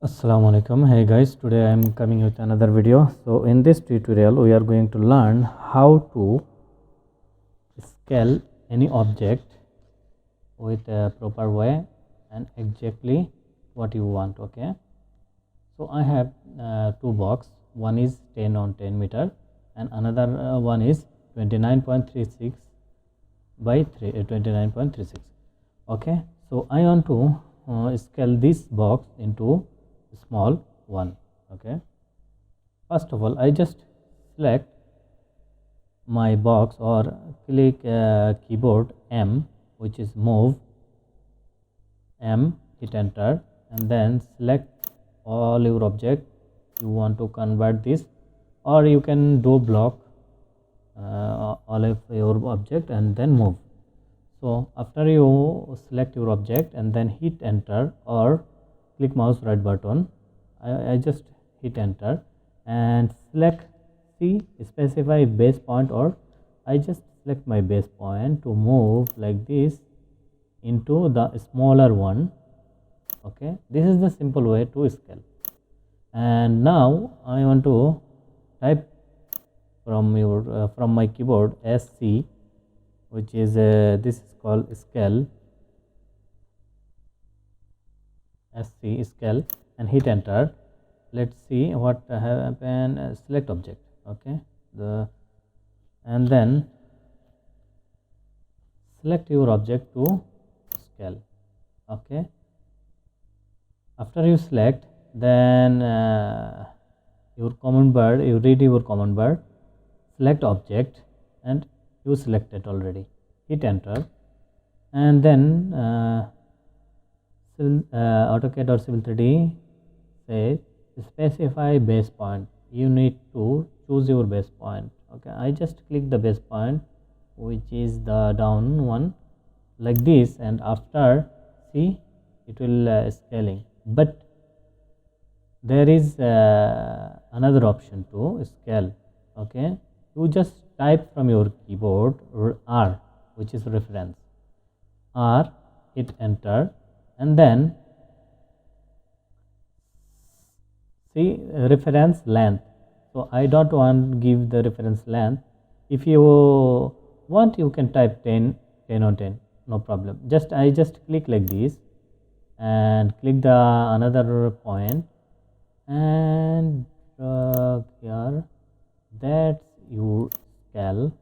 Assalamu alaikum. Hey guys, today I am coming with another video. So in this tutorial we are going to learn how to scale any object with a proper way and exactly what you want. Okay, so I have two box. One is 10 on 10 meter and another one is 29.36 by 29.36. Okay, so I want to scale this box into small one. Okay, first of all I just select my box or click keyboard M, which is move M, hit enter, and then select all your object you want to convert this, or you can do block all of your object and then move. So after you select your object and then hit enter or click mouse right button, I just hit enter and select C, specify base point, or I just select my base point to move like this into the smaller one. Okay, this is the simple way to scale. And now I want to type from your from my keyboard SC, which is this is called scale, SC scale, and hit enter. Let's see what happen. Select object. Okay, and then select your object to scale. Okay, after you select, then your command bar, you read your command bar, select object, and you select it already. Hit enter, and then AutoCAD or Civil 3D says specify base point. You need to choose your base point. Okay, I just click the base point, which is the down one, like this, and after see it will scaling. But there is another option to scale. Okay, you just type from your keyboard R, which is reference, R, hit enter, and then see reference length. So I don't want to give the reference length. If you want, you can type 10 on 10, no problem. I just click like this and click the another point and drag here. That's your scale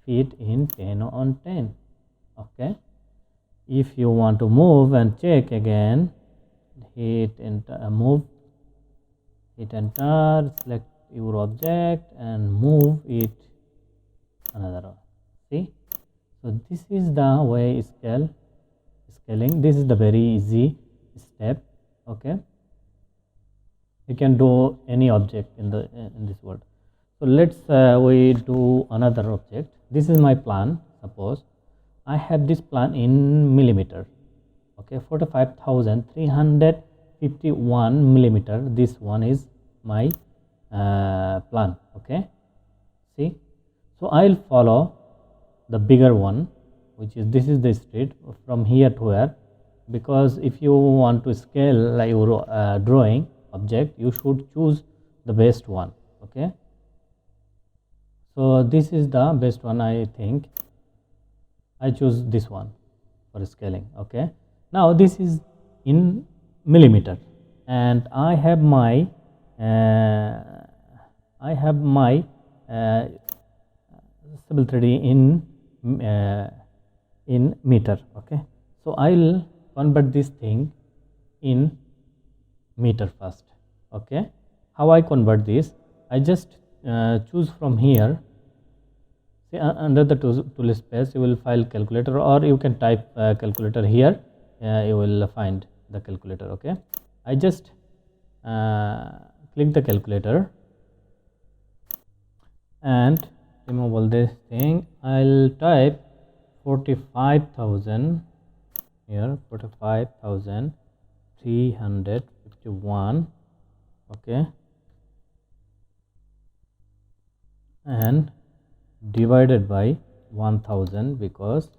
fit in 10 on 10. Okay, if you want to move and check again, hit enter, move, hit enter, select your object and move it another one. See, so this is the way scaling. This is the very easy step. Okay, you can do any object in this world. So let's we do another object. This is my plan. Suppose I have this plan in millimeter. Okay, 45,351 millimeter. This one is my plan. Okay, see, so I'll follow the bigger one, which is this is the street from here to here, because if you want to scale your drawing object, you should choose the best one. Okay, so this is the best one. I think I choose this one for scaling. Okay, now this is in millimeter and I have my Civil 3D in meter. Okay, so I'll convert this thing in meter first. Okay, how I convert this? I just choose from here. See, under the tool space you will find calculator, or you can type calculator here. You will find the calculator. Okay, I just click the calculator and remove all this thing. I'll type 45,000 here, 45,351. Okay, and divided by 1000, because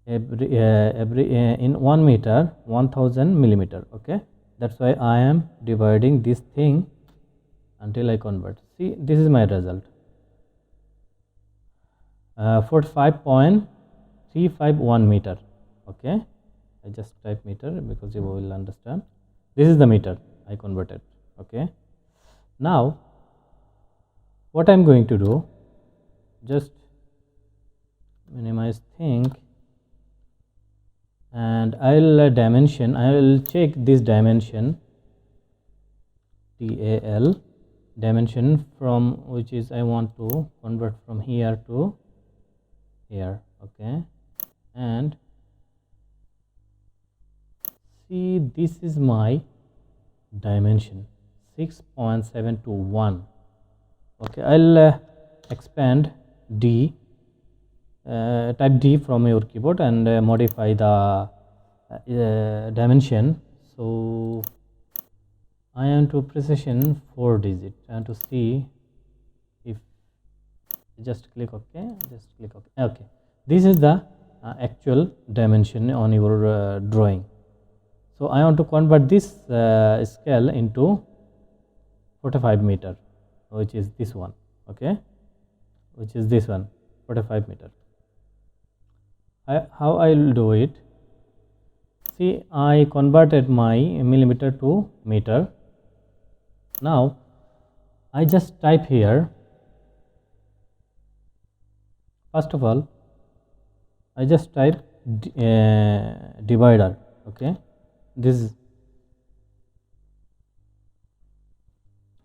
every in 1 meter 1000 millimeter. Okay, that's why I am dividing this thing until I convert. See, this is my result. 45.351 meter. Okay, I just type meter because you will understand. This is the meter I converted. Okay, now what I'm going to do, just minimize thing, and I'll dimension, I will check this dimension TAL dimension from which is I want to convert from here to here. Okay, and see, this is my dimension 6.721. okay, I'll expand D, type D from your keyboard and modify the dimension. So I am to precision 4 digit and to see if just click OK, just click OK. Okay, this is the actual dimension on your drawing. So I want to convert this scale into 45 meter, which is this one. Okay, which is this one, 45 meter. How I will do it? See, I converted my millimeter to meter. Now I just type here, first of all I just type divider. Okay, this is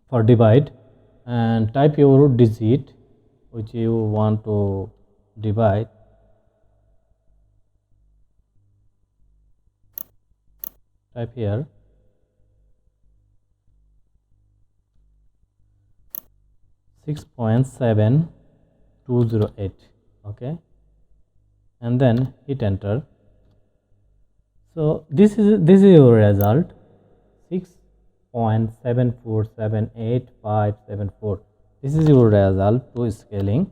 for divide, and type your digit which you want to divide. Type here 6.7208. okay, and then hit enter. So this is your result, 6.7478,574. This is your result to scaling.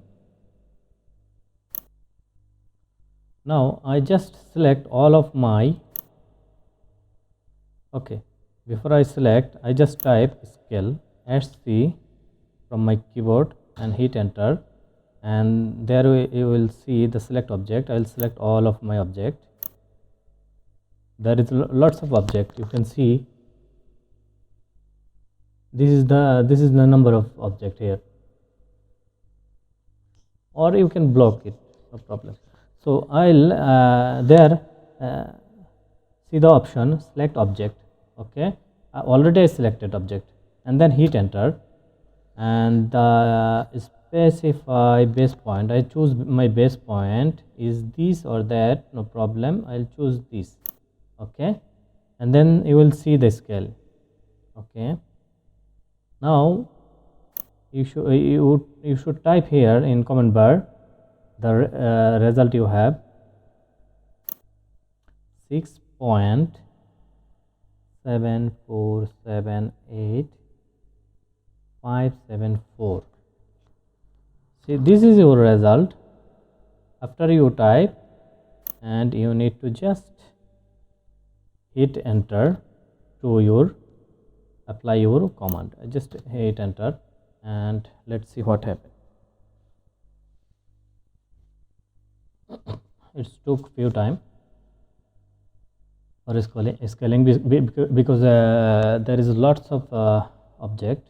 Now I just select all of my, okay, before I select I just type scale SC from my keyboard and hit enter, and there you will see the select object. I will select all of my object. There is lots of object, you can see. This is the number of object here, or you can block it, no problem. So I'll see the option select object. Okay, already I selected object, and then hit enter, and specify base point. I choose my base point is this or that, no problem, I'll choose this. Okay, and then you will see the scale. Okay, now you should type here in comment bar the result you have, 6.7478,574. See, this is your result after you type, and you need to just hit enter to your apply your command. Just hit enter and let's see what happened. It took few time for scaling because there is lots of object,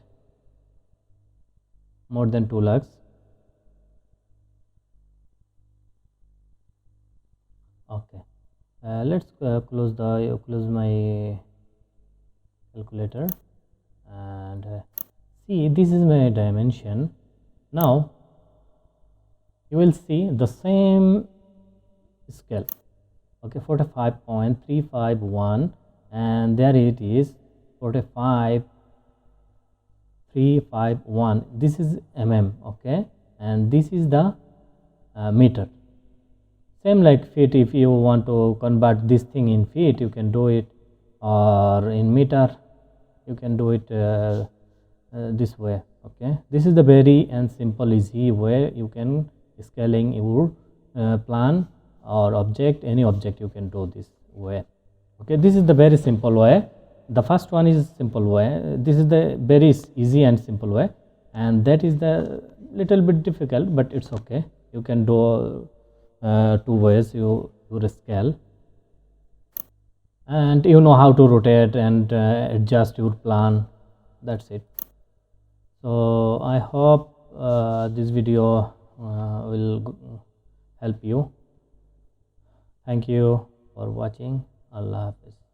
more than 2 lakhs. Okay, let's close my calculator and see, this is my dimension. Now you will see the same scale. Okay, 45.351, and there it is 45.351. this is mm. Okay, and this is the meter. Same like feet, if you want to convert this thing in feet, you can do it, or in meter you can do it this way. Okay, this is the very and simple easy way you can scaling your plan or object, any object you can do this way. Okay, this is the very simple way. The first one is simple way. This is the very easy and simple way, and that is the little bit difficult, but it's okay. You can do two ways. You scale, and you know how to rotate and adjust your plan. That's it. So I hope this video will help you. Thank you for watching. Allah Hafiz.